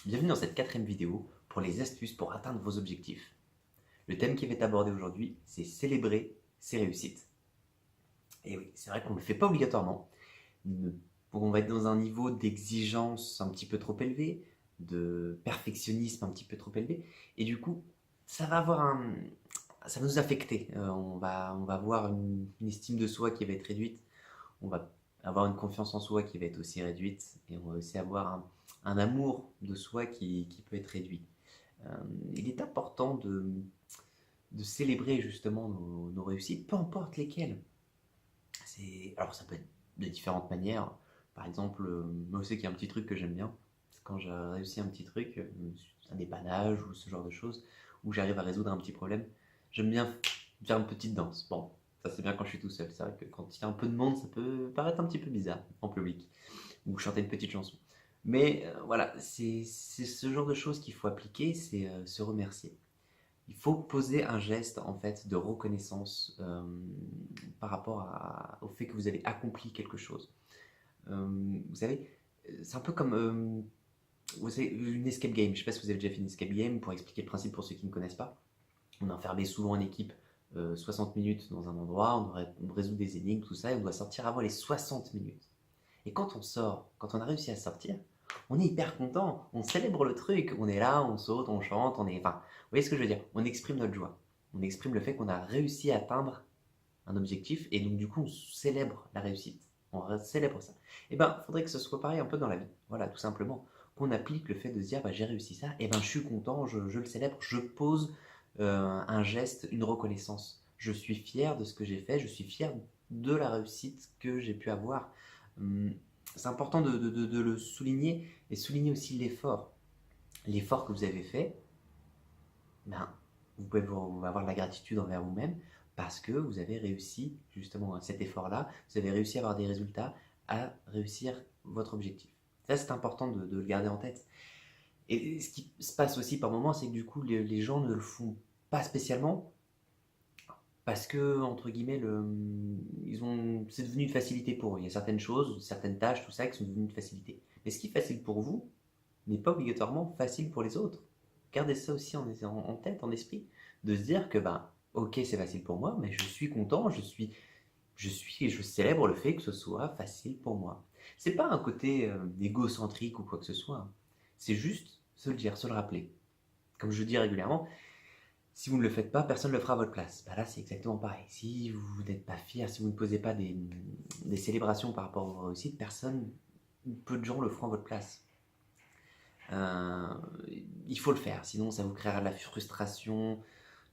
Bienvenue dans cette quatrième vidéo pour les astuces pour atteindre vos objectifs. Le thème qui va être abordé aujourd'hui, c'est célébrer ses réussites. Et oui, c'est vrai qu'on ne le fait pas obligatoirement. On va être dans un niveau d'exigence un petit peu trop élevé, de perfectionnisme un petit peu trop élevé, et du coup, ça va ça va nous affecter. On va avoir une estime de soi qui va être réduite, on va avoir une confiance en soi qui va être aussi réduite, et on va aussi avoir un amour de soi qui peut être réduit. Euh, il est important de célébrer justement nos réussites, peu importe lesquelles. Alors ça peut être de différentes manières. Par exemple, moi aussi qu'il y a un petit truc que j'aime bien, c'est quand j'ai réussi un petit truc, un dépannage ou ce genre de choses, où j'arrive à résoudre un petit problème. J'aime bien faire une petite danse. Bon, ça c'est bien quand je suis tout seul. C'est vrai que quand il y a un peu de monde, ça peut paraître un petit peu bizarre en public, ou chanter une petite chanson. Mais voilà, c'est ce genre de choses qu'il faut appliquer, c'est se remercier. Il faut poser un geste en fait de reconnaissance par rapport au fait que vous avez accompli quelque chose. Vous savez, c'est un peu comme vous savez, une escape game. Je ne sais pas si vous avez déjà fait une escape game. Pour expliquer le principe pour ceux qui ne connaissent pas, on est enfermé souvent en équipe 60 minutes dans un endroit, on résout des énigmes, tout ça, et on doit sortir avant les 60 minutes. Et quand on sort, quand on a réussi à sortir, on est hyper content, on célèbre le truc, on est là, on saute, on chante, on est... Enfin, vous voyez ce que je veux dire? On exprime notre joie. On exprime le fait qu'on a réussi à atteindre un objectif, et donc du coup, on célèbre la réussite. On célèbre ça. Et ben, il faudrait que ce soit pareil un peu dans la vie. Voilà, tout simplement. Qu'on applique le fait de se dire, bah, j'ai réussi ça, et ben je suis content, je le célèbre, je pose un geste, une reconnaissance. Je suis fier de ce que j'ai fait, je suis fier de la réussite que j'ai pu avoir. Hum, c'est important de le souligner et souligner aussi l'effort. L'effort que vous avez fait, ben, vous pouvez avoir de la gratitude envers vous-même parce que vous avez réussi justement cet effort-là, vous avez réussi à avoir des résultats, à réussir votre objectif. Ça, c'est important de le garder en tête. Et ce qui se passe aussi par moments, c'est que du coup, les gens ne le font pas spécialement parce que, entre guillemets, c'est devenu une facilité pour eux. Il y a certaines choses, certaines tâches, tout ça, qui sont devenues une facilité. Mais ce qui est facile pour vous n'est pas obligatoirement facile pour les autres. Gardez ça aussi en tête, en esprit, de se dire que, ben, ok, c'est facile pour moi, mais je suis content, je célèbre le fait que ce soit facile pour moi. C'est pas un côté égocentrique ou quoi que ce soit, hein. C'est juste se le dire, se le rappeler. Comme je le dis régulièrement, si vous ne le faites pas, personne ne le fera à votre place. Bah là, c'est exactement pareil. Si vous n'êtes pas fier, si vous ne posez pas des célébrations par rapport à vos réussites, personne, peu de gens le feront à votre place. Euh, il faut le faire, sinon ça vous créera de la frustration,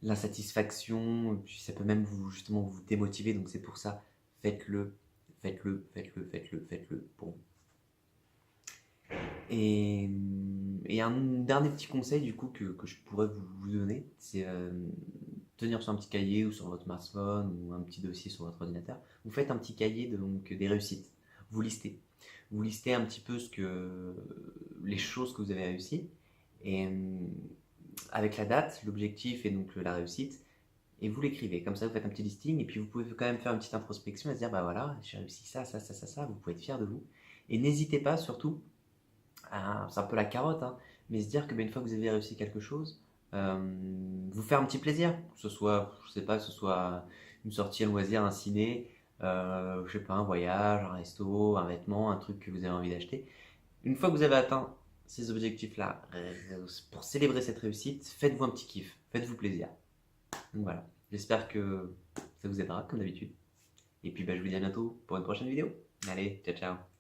l'insatisfaction, puis ça peut même justement vous démotiver. Donc c'est pour ça, faites-le, faites-le, faites-le, faites-le, faites-le pour vous. Et un dernier petit conseil du coup que je pourrais vous donner, c'est tenir sur un petit cahier ou sur votre smartphone ou un petit dossier sur votre ordinateur. Vous faites un petit cahier donc, des réussites. Vous listez. Vous listez un petit peu les choses que vous avez réussies et avec la date, l'objectif et donc la réussite. Et vous l'écrivez, comme ça vous faites un petit listing et puis vous pouvez quand même faire une petite introspection et se dire bah voilà, j'ai réussi ça, ça, ça, ça, ça, vous pouvez être fier de vous. Et n'hésitez pas surtout c'est un peu la carotte, hein, mais se dire que une fois que vous avez réussi quelque chose, vous faire un petit plaisir, que ce soit, je sais pas, que ce soit une sortie à loisir, un ciné, je sais pas, un voyage, un resto, un vêtement, un truc que vous avez envie d'acheter. Une fois que vous avez atteint ces objectifs-là, pour célébrer cette réussite, faites-vous un petit kiff, faites-vous plaisir. Donc voilà, j'espère que ça vous aidera comme d'habitude. Et puis bah, je vous dis à bientôt pour une prochaine vidéo. Allez, ciao ciao.